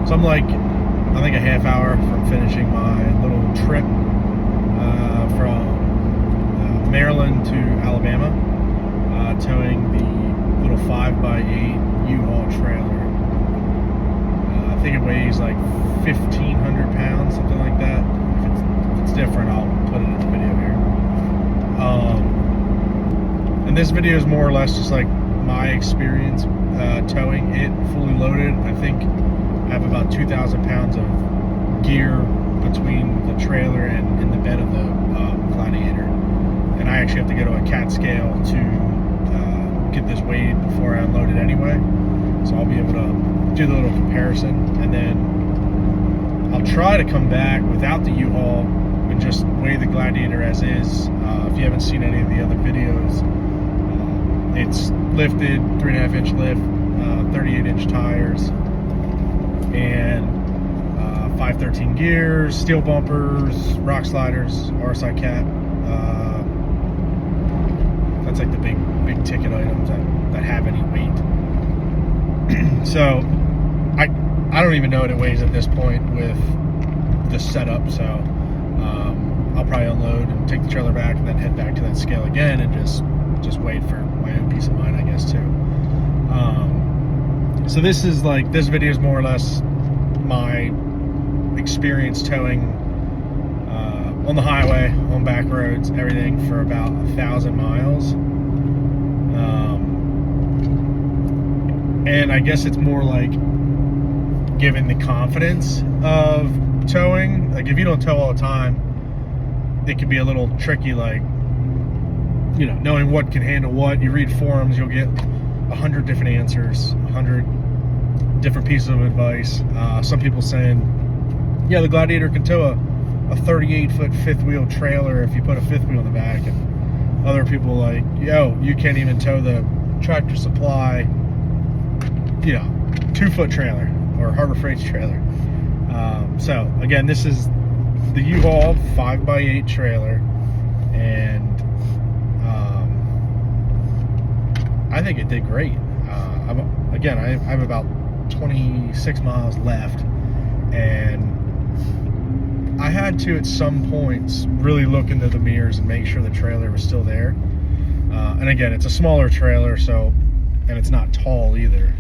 So I'm like, I think a half hour from finishing my little trip from Maryland to Alabama, towing the little 5x8 U-Haul trailer. I think it weighs like 1,500 pounds, something like that. If it's different, I'll put it in the video here. And this video is more or less just like my experience towing it fully loaded. I think I have about 2,000 pounds of gear between the trailer and in the bed of the Gladiator. And I actually have to go to a cat scale to get this weighed before I unload it anyway. So I'll be able to do the little comparison, and then I'll try to come back without the U-Haul and just weigh the Gladiator as is. If you haven't seen any of the other videos, it's lifted, 3.5-inch lift, 38-inch tires, and 513 gears, steel bumpers, rock sliders, RSI cap. That's like the big ticket items that have any weight. So I don't even know what it weighs at this point with the setup. So I'll probably unload and take the trailer back and then head back to that scale again and just wait for my own peace of mind, I guess, too. So this video is more or less my experience towing on the highway, on back roads, everything for about 1,000 miles. And I guess it's more like giving the confidence of towing. Like if you don't tow all the time, it can be a little tricky, like, you know, knowing what can handle what. You read forums, you'll get 100 different answers, 100 different pieces of advice. Some people saying, yeah, the Gladiator can tow a 38-foot fifth wheel trailer if you put a fifth wheel in the back, and other people like, yo, you can't even tow the Tractor Supply, you know, 2-foot trailer or Harbor Freight's trailer. So again, this is the U-Haul 5x8 trailer, and I think it did great. I have about 26 miles left, and I had to at some points really look into the mirrors and make sure the trailer was still there. And again, it's a smaller trailer, and it's not tall either.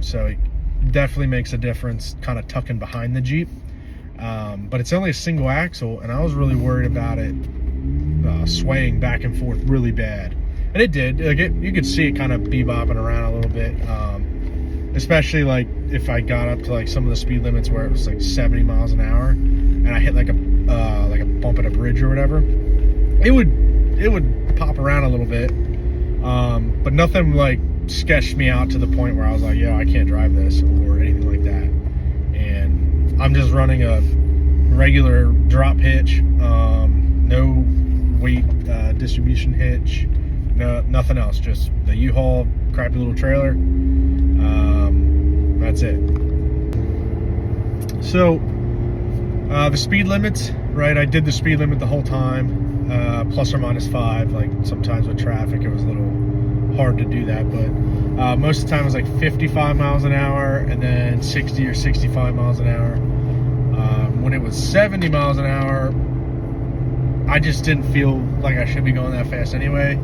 So it definitely makes a difference kind of tucking behind the Jeep. But it's only a single axle, and I was really worried about it swaying back and forth really bad. And it did. Like you could see it kind of bebopping around a little bit, especially like if I got up to like some of the speed limits where it was like 70 miles an hour, and I hit like a bump at a bridge or whatever. It would pop around a little bit, but nothing like sketched me out to the point where I was like, yo, I can't drive this or anything like that. And I'm just running a regular drop hitch, no weight distribution hitch, no, nothing else, just the U-Haul crappy little trailer. That's it. So the speed limits, right? I did the speed limit the whole time, plus or minus 5. Like sometimes with traffic, it was a little hard to do that, but most of the time it was like 55 miles an hour and then 60 or 65 miles an hour. When it was 70 miles an hour, I just didn't feel like I should be going that fast anyway.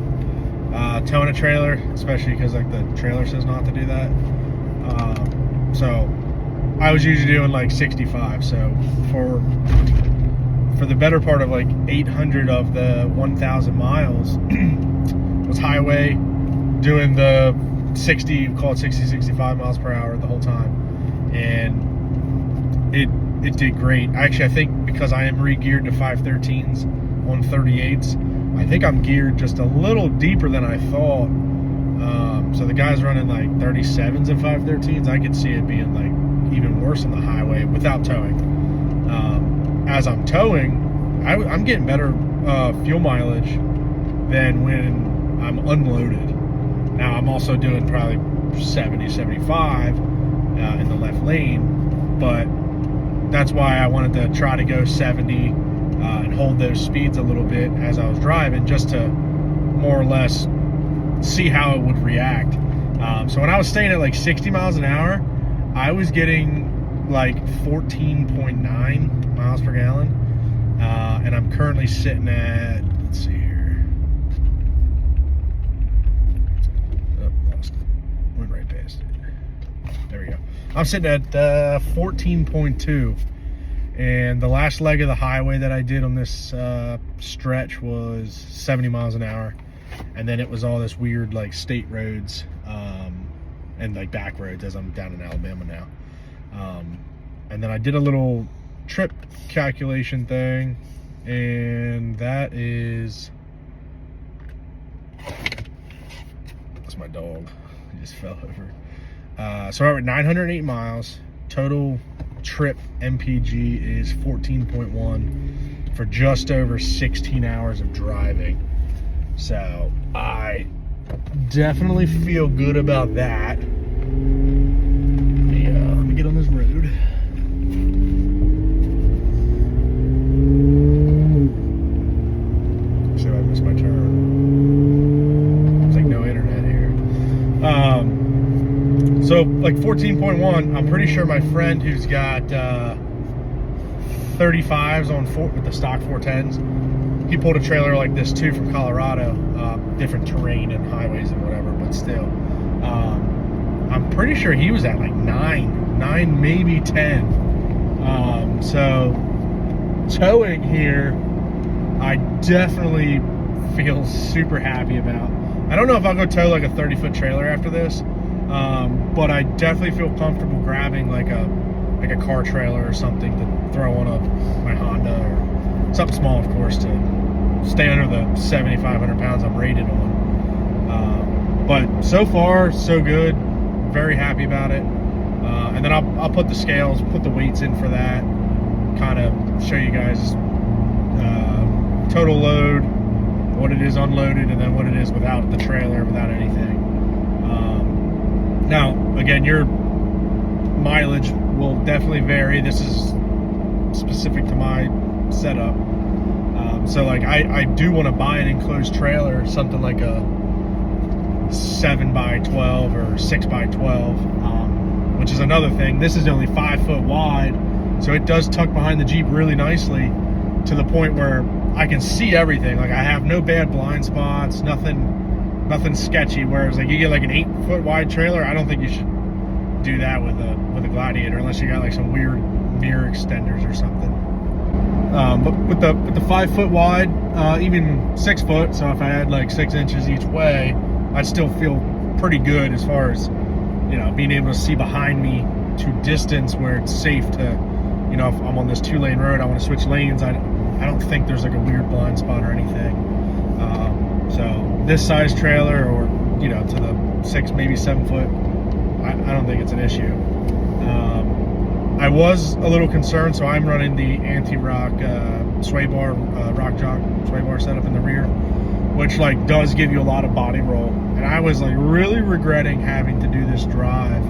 Towing a trailer, especially because like the trailer says not to do that. So I was usually doing like 65. So for the better part of like 800 of the 1,000 miles was highway, doing the 65 miles per hour the whole time, and it did great. Actually, I think because I am re-geared to 513s on 38s, I think I'm geared just a little deeper than I thought. So the guys running like 37s and 513s, I could see it being like even worse on the highway without towing. As I'm towing, I'm getting better fuel mileage than when I'm unloaded. Now I'm also doing probably 70, 75 in the left lane, but that's why I wanted to try to go 70 and hold those speeds a little bit as I was driving, just to more or less see how it would react. So when I was staying at like 60 miles an hour, I was getting like 14.9 miles per gallon. And I'm currently sitting at, let's see here. Oh, lost it. Went right past it. There we go. I'm sitting at 14.2. And the last leg of the highway that I did on this stretch was 70 miles an hour. And then it was all this weird like state roads and like back roads, as I'm down in Alabama now. And then I did a little trip calculation thing, and that is, that's my dog. He just fell over. So we're at 908 miles. Total trip MPG is 14.1 for just over 16 hours of driving. So I definitely feel good about that. Yeah, let me get on this road. See if I missed my turn. There's like no internet here. So like 14.1, I'm pretty sure my friend who's got 35s on with the stock 410s, he pulled a trailer like this too from Colorado. Different terrain and highways and whatever, but still. I'm pretty sure he was at like 9, maybe 10. So towing here, I definitely feel super happy about. I don't know if I'll go tow like a 30-foot trailer after this, but I definitely feel comfortable grabbing like a car trailer or something to throw on my Honda, or something small, of course, to stay under the 7,500 pounds I'm rated on. But so far, so good. Very happy about it. And then I'll put the scales, put the weights in for that, kind of show you guys total load, what it is unloaded, and then what it is without the trailer, without anything. Now, again, your mileage will definitely vary. This is specific to my setup. So like I do want to buy an enclosed trailer, something like a 7x12 or 6x12, which is another thing. This is only 5 foot wide, so it does tuck behind the Jeep really nicely to the point where I can see everything. Like I have no bad blind spots, nothing sketchy. Whereas like you get like an 8 foot wide trailer, I don't think you should do that with a Gladiator unless you got like some weird mirror extenders or something. But with the 5 foot wide, even 6 foot, so if I had like 6 inches each way, I'd still feel pretty good as far as, you know, being able to see behind me to distance where it's safe to, you know, if I'm on this 2-lane road, I want to switch lanes, I don't think there's like a weird blind spot or anything. So this size trailer, or, you know, to the 6, maybe 7 foot, I don't think it's an issue. I was a little concerned, so I'm running the anti-rock sway bar, rock jock sway bar setup in the rear, which like does give you a lot of body roll. And I was like really regretting having to do this drive,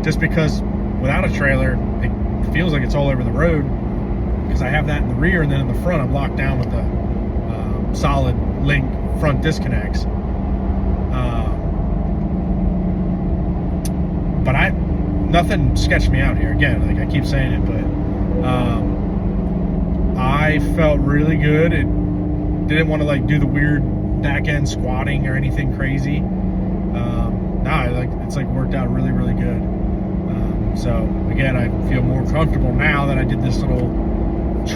just because without a trailer, it feels like it's all over the road, because I have that in the rear, and then in the front, I'm locked down with the solid link front disconnects. But nothing sketched me out here. Again, like I keep saying it, but I felt really good. It didn't want to like do the weird back end squatting or anything crazy. It's like worked out really, really good. So again, I feel more comfortable now that I did this little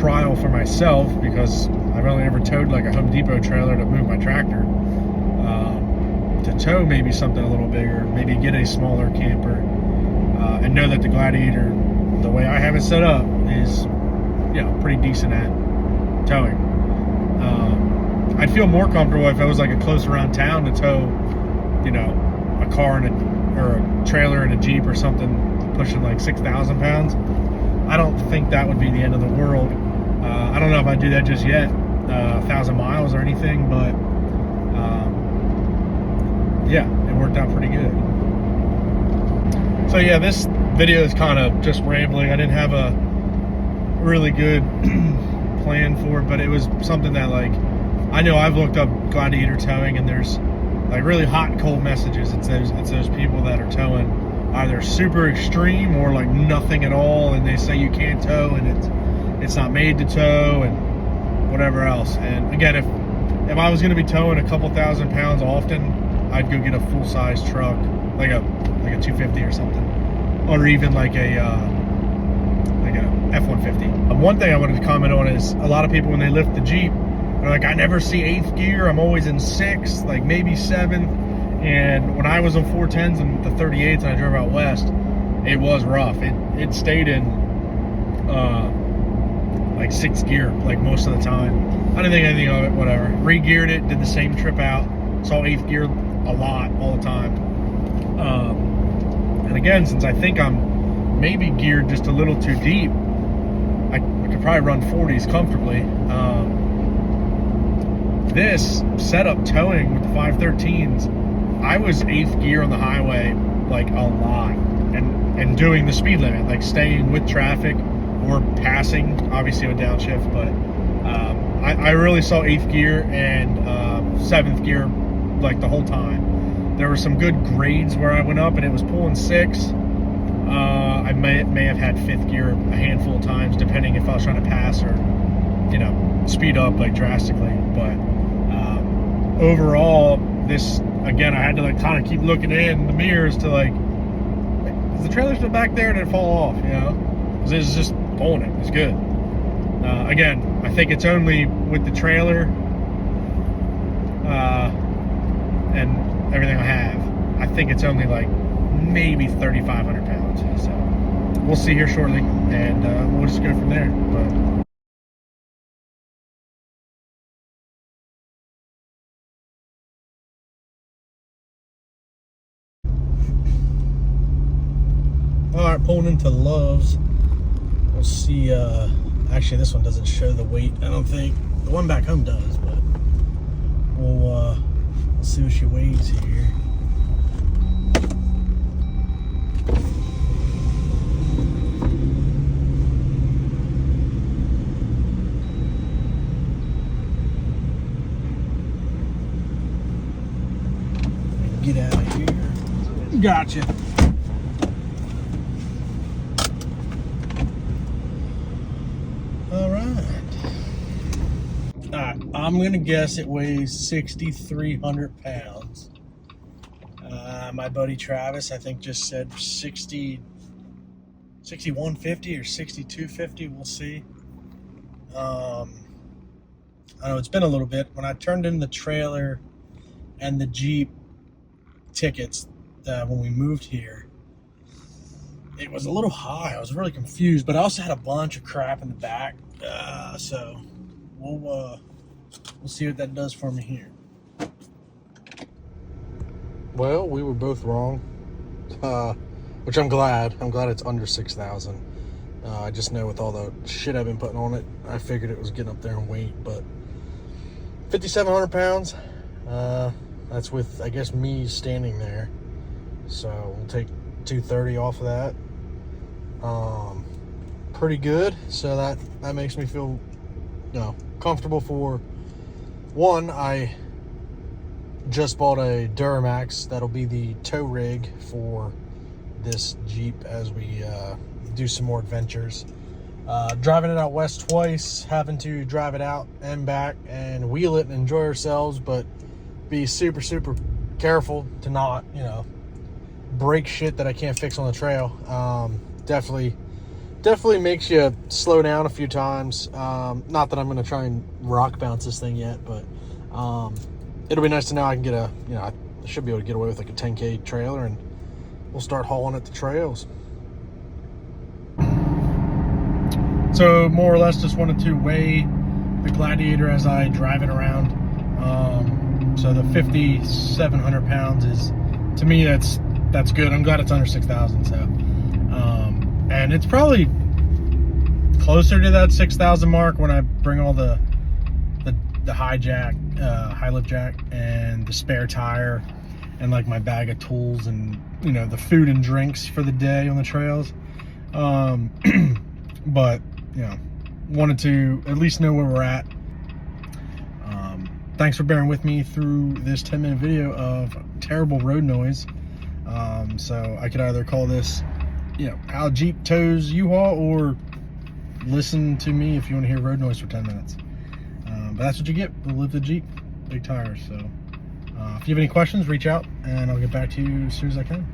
trial for myself, because I've only ever towed like a Home Depot trailer to move my tractor. To tow maybe something a little bigger, maybe get a smaller camper, and know that the Gladiator, the way I have it set up, is, you know, pretty decent at towing. I'd feel more comfortable if I was like a close around town to tow, you know, a car or a trailer and a Jeep or something pushing like 6,000 pounds. I don't think that would be the end of the world. I don't know if I'd do that just yet, 1,000 miles or anything, but yeah, it worked out pretty good. So yeah, this video is kind of just rambling. I didn't have a really good plan for it, but it was something that, like, I know I've looked up Gladiator towing, and there's like really hot and cold messages. It's those people that are towing either super extreme or like nothing at all, and they say you can't tow and it's not made to tow and whatever else. And again, if I was going to be towing a couple thousand pounds often, I'd go get a full-size truck, like a 250 or something, or even like a F-150. One thing I wanted to comment on is a lot of people, when they lift the Jeep, they're like, I never see 8th gear. I'm always in 6th, like maybe 7th. And when I was on 410s and the 38s and I drove out west, it was rough. It stayed in like 6th gear like most of the time. I didn't think anything of it, whatever. Re-geared it, did the same trip out, saw 8th gear a lot, all the time. And again, since I think I'm maybe geared just a little too deep, I could probably run 40s comfortably. This setup towing with the 513s, I was 8th gear on the highway like a lot, and doing the speed limit, like staying with traffic or passing, obviously with downshift, but I really saw 8th gear and 7th gear like the whole time. There were some good grades where I went up and it was pulling 6. I may have had 5th gear a handful of times, depending if I was trying to pass or, you know, speed up like drastically. But overall, this, again, I had to like kind of keep looking in the mirrors to like, is the trailer still back there? Did it fall off? You know, because it's just pulling it. It's good. Again, I think it's only with the trailer and everything I have, I think it's only like maybe 3,500 pounds. So we'll see here shortly, and we'll just go from there. But all right, pulling into Love's. We'll see. Actually, this one doesn't show the weight, I don't think. The one back home does, but we'll see what she weighs here. Get out of here. Gotcha. I'm gonna guess it weighs 6,300 pounds. My buddy Travis, I think, just said 6150 or 6250. We'll see. I know it's been a little bit. When I turned in the trailer and the Jeep tickets when we moved here, it was a little high. I was really confused, but I also had a bunch of crap in the back. So we'll see what that does for me here. Well, we were both wrong, which I'm glad. I'm glad it's under 6,000. I just know with all the shit I've been putting on it, I figured it was getting up there in weight, but 5,700 pounds. That's with, I guess, me standing there. So we'll take 230 off of that. Pretty good. So that makes me feel, you know, comfortable for one. I just bought a Duramax that'll be the tow rig for this Jeep as we do some more adventures. Driving it out west twice, having to drive it out and back and wheel it and enjoy ourselves, but be super careful to not, you know, break shit that I can't fix on the trail. Definitely makes you slow down a few times. Not that I'm going to try and rock bounce this thing yet, but it'll be nice to know I can get a, you know, I should be able to get away with like a 10K trailer, and we'll start hauling it to trails. So more or less just wanted to weigh the Gladiator as I drive it around. So the 5,700 pounds is, to me, that's good. I'm glad it's under 6,000. So, and it's probably closer to that 6,000 mark when I bring all the high jack, high lift jack, and the spare tire, and like my bag of tools, and, you know, the food and drinks for the day on the trails. But, you know, wanted to at least know where we're at. Thanks for bearing with me through this 10-minute video of terrible road noise. So I could either call this, how Jeep tows U-Haul, or listen to me if you want to hear road noise for 10 minutes. But that's what you get. The Live the Jeep, big tires. So if you have any questions, reach out and I'll get back to you as soon as I can.